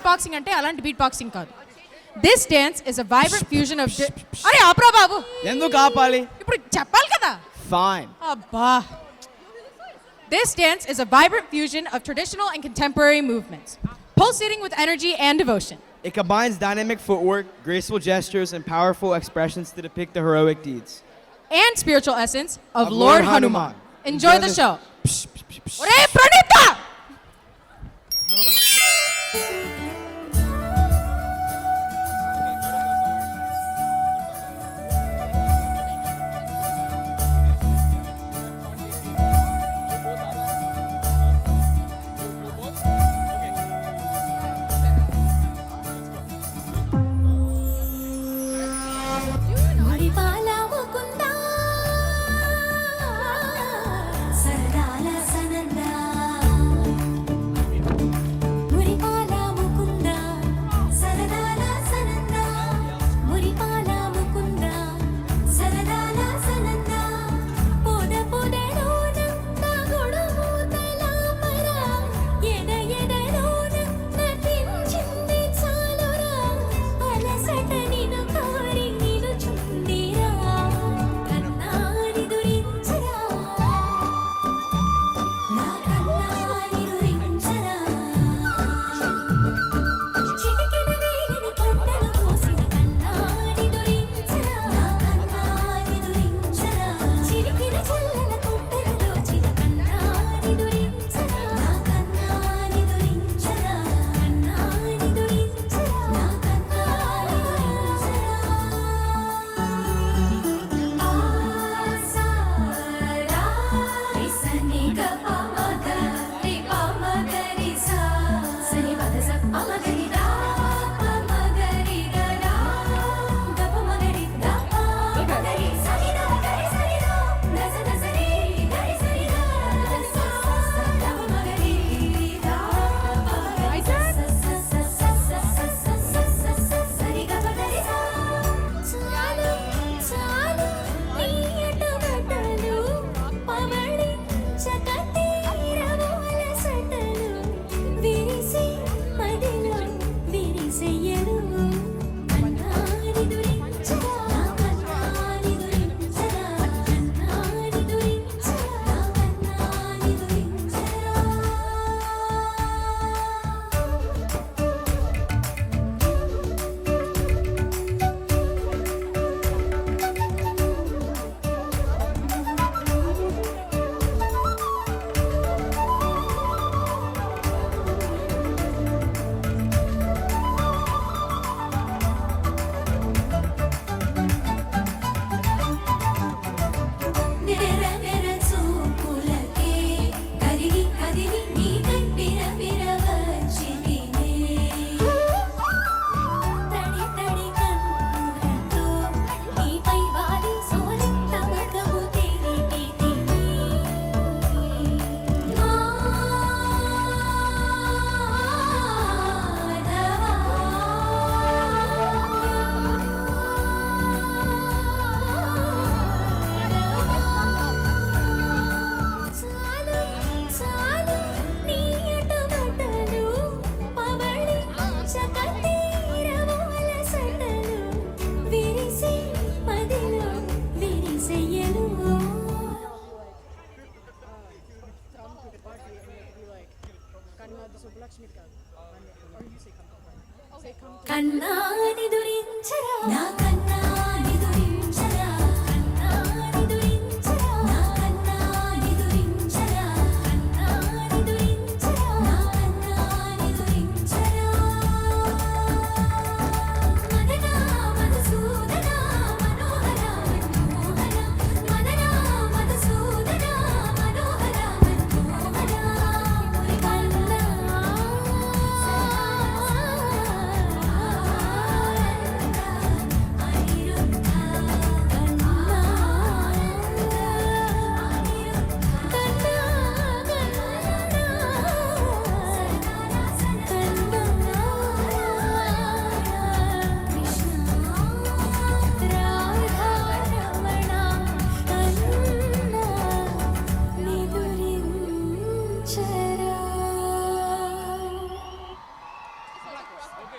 beatboxing ante alanti beatboxing kaadu. This dance is a vibrant fusion of Are aapra babu. Enduku aapali? Ippudu cheppali kada. Fine. Abba. This dance is a vibrant fusion of traditional and contemporary movements, pulsating with energy and devotion. It combines dynamic footwork, graceful gestures, and powerful expressions to depict the heroic deeds and spiritual essence of Lord Hanuman. Enjoy the show. Ore Pranita! కన్నాని దురించరా నా కన్నాని దురించరా కన్నాని దురించరా నా కన్నాని దురించరా కన్నాని దురించరా నా కన్నాని దురించరా మదనా మధుసూదనా మనోహర మనోహర మదనా మధుసూదనా మనోహర మనోహర మురికల్లా I okay